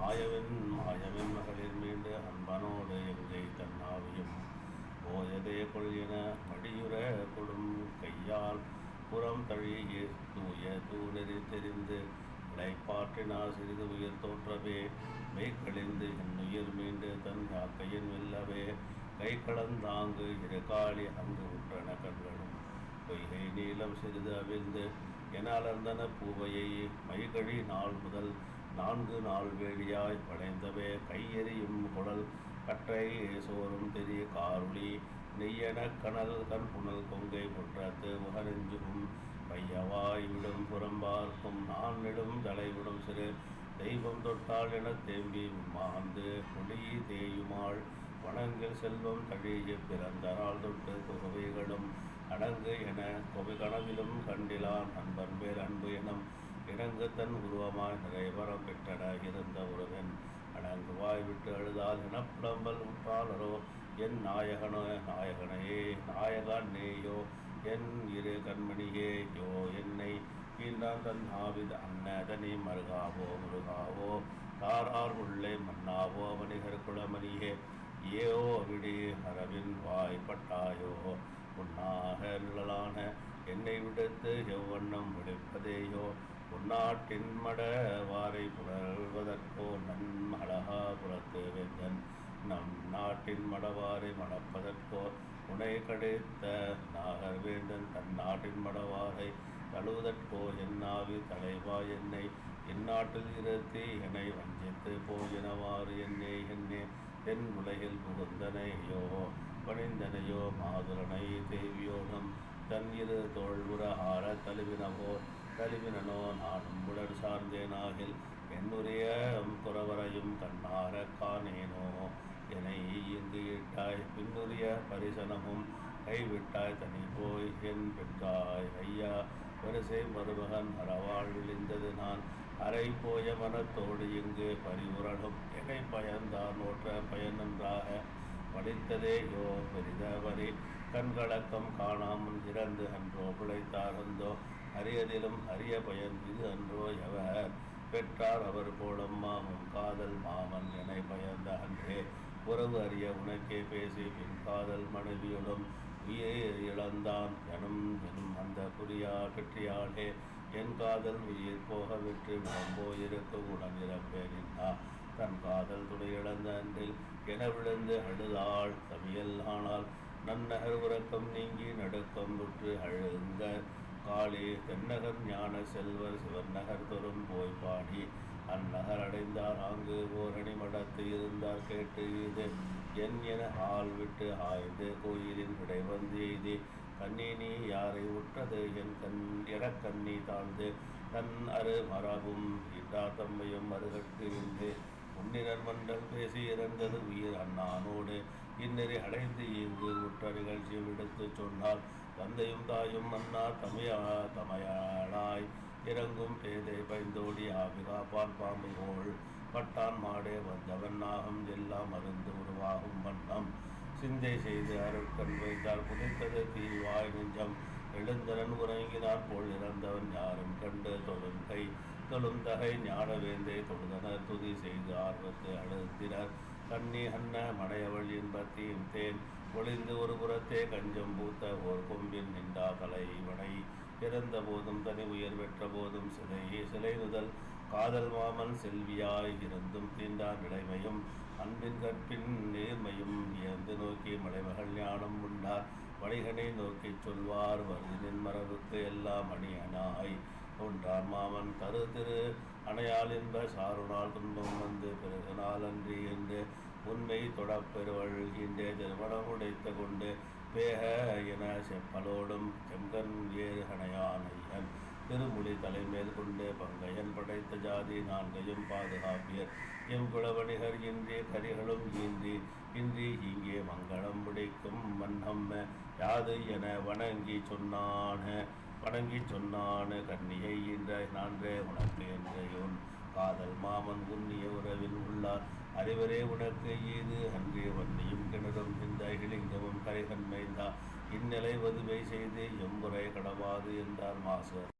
மாயவன் மகளிர் மீண்டு அன்பனோடு எங்கை தன்னாவியும் ஓயதே கொள்கின மடியுற கொடும் கையால் புறம் தழிய தூணெறி தெரிந்து இலைப்பாற்றினார் சிறிது உயிர் தோற்றவே மெய்கழிந்து என்னுயிர் மீண்டு தன் யாக்கையின் வெல்லவே கை கலந்தாங்கு இரு காளி அங்கு உற்றன கண்களும் பொய்கை நீளம் சிறிது அவிழ்ந்து என அலர்ந்தன பூவையை மைகழி நாள் முதல் 4 நாள் வேடியாய் வளைந்தவே கையெறியும் குழல் கற்றை சோறும் தெரிய காருளி நெய்யன கனல் கண்புணல் கொங்கை முற்றத்து முகநெஞ்சும் பையவாய் விடும் புறம்பார்க்கும் நான் நெடும் தலைவிடும் சிறு தெய்வம் தொட்டால் என தேம்பி மாந்து கொடி தேயுமாள் வணங்கில் செல்வம் தழிய பிறந்த நாள் தொட்டு தொகுவைகளும் அடங்கு என கொவை கனவிலும் கண்டிலான் அன்பன் மேல் அன்பு எனும் இணங்கு தன் உருவமாய் நிறைவரம் பெற்றன இருந்த உறவன் அடங்குவாய் விட்டு அழுதால் என புலம்பல் உற்றாளரோ என் நாயகனையே நாயகனேயோ என் இரு கண்மணியே யோ என்னை கீழ்ந்தான் தன் ஆவித அன்னதனி முருகாவோ தாரார் உள்ளே மன்னாவோ வணிகர் குளமணியே ஏயோ விடி அரவின் வாய்ப்பட்டாயோ உன்னாக நிழலான என்னை விடுத்து எவ்வண்ணம் விடுப்பதேயோ உன்னாட்டின் மட வாரை புணர்வதற்கோ நன்மழகா புறத்து வேந்தன் நம் நாட்டின் மடவாரை மணப்பதற்கோ உனை கடைத்த நாகர் வேந்தன் தன் நாட்டின் மடவாரை தழுவதற்கோ என்னாவி தலைவா என்னை இந்நாட்டில் இருத்தி என்னை வஞ்சித்து போயினவாறு என்னே தென் உலகில் புகுந்தனையோ பணிந்தனையோ மாதுரனை தேவியோனும் தன் இரு தோல்வுற ஆற தழுவினனோ நானும் உடல் சார்ந்தேனாகில் என்னுடைய குறவரையும் கண்ணார காணேனோ என்னை இங்கு இட்டாய் பின்னுரிய பரிசனமும் கைவிட்டாய் தனி போய் என் பெற்றாய் ஐயா வரிசை மருமகன் அறவாழ் விழிந்தது நான் அரை போய மனத்தோடு இங்கு பரிவுரலும் என்னை பயந்தான் ஓற்ற பயனன்றாக படித்ததேயோ பெரிதவரி கண்கலக்கம் காணாமல் இறந்து அன்றோ பிழைத்தாரந்தோ அரியதிலும் அரிய பயன் இது அன்றோ எவர் பெற்றார் அவர் போலம்மா உன் காதல் மாமன் என பயந்த அன்றே உறவு அறிய உனக்கே பேசி பின் காதல் மனைவியுடன் உயிர் இழந்தான் எனும் அந்த பெற்றியாளே என் காதல் உயிர் போக விட்டு விளம்போ இருக்கும் உடன் இறப்பேனின்னா தன் காதல் துணை இழந்த அன்றில் என விழுந்து அழுதாள் தமியல் ஆனால் நன்னகர் உறக்கம் நீங்கி நடுக்கம் உற்று அழுங்க காளி தென்னகர் ஞான செல்வர் சிவநகர் தொறும் போய் பாடி அந்நகர் அடைந்தார் அங்கு ஓரணி மடத்து இருந்தார் கேட்டு இது என ஆள் விட்டு ஆய்ந்து கோயிலின் விடை வந்து எய்தி கண்ணி நீ யாரை உற்றது எனக்கண்ணி தாழ்ந்து தன் அரு மரபும் இட்டா தம்மையும் மறுகட்டு இருந்து உன்னினர் மண்டல் பேசி இறந்தது உயிர் அண்ணானோடு இந்நெறி அடைந்து இங்கு உற்ற நிகழ்ச்சி விடுத்து சொன்னால் தந்தையும் தாயும் அண்ணா தமையாளாய் இறங்கும் பேதை பைந்தோடி ஆவிகாப்பான் பாம்பு கோள் பட்டான் மாடே வந்தவன் நாகம் எல்லாம் மருந்து உருவாகும் வண்ணம் சிந்தை செய்து அருட்கண் வைத்தால் புதைத்தது தீவாய் நெஞ்சம் எழுந்தனன் உறங்கினார் போல் இறந்தவன் யாரும் கண்டு தொழும் தகை ஞானவேந்தை தொழுதனர் துதி செய்து ஆர்வத்து அழுத்தினர் கண்ணி அன்ன மடையவள் இன்பத்தீம் தேன் ஒளிந்து ஒரு புறத்தே கஞ்சம் பூத்த ஓர் கொம்பின் நின்றா தலைவனை இறந்த போதும் தனி உயர் பெற்ற போதும் சிலை நுதல் காதல் மாமன் செல்வியாய் இருந்தும் தீண்டான் நிலைமையும் அன்பின் கற்பின் நேர்மையும் இயந்து நோக்கி மலைமகள் ஞானம் உண்டார் வணிகனை நோக்கி சொல்வார் வருதினின் மரபுக்கு எல்லாம் அணியனாய் ஒன்றார் மாமன் திரு அணையால் என்ப சாருநாள் துன்பம் வந்து பிறகு நாளன்றி என்று உண்மை தொடப்பெருவள் இன்றே திருமணம் உடைத்து கொண்டு பேக என செப்பலோடும் செங்கன் ஏறு அணையானையன் திருமொழி தலைமேல் கொண்டு பங்கையன் படைத்த ஜாதி நான்கையும் பாதுகாப்பியர் எம் குலவணிகர் இன்றே கரிகளும் இன்றி இங்கே மங்களம் முடிக்கும் வண்ணம் யாது என வணங்கி சொன்னான கண்ணியை இன்ற நான்றே உனக்கு என்றேன் காதல் மாமன் உன்னிய உறவில் உள்ளார் அறிவரே உனக்கு ஈது அன்றே வன்னியும் கிணறும் இந்த இளிங்கமும் கரைகண்மைந்தா இந்நிலை வதுவை செய்து எம்புரை கடவாது என்றார் மாசர்.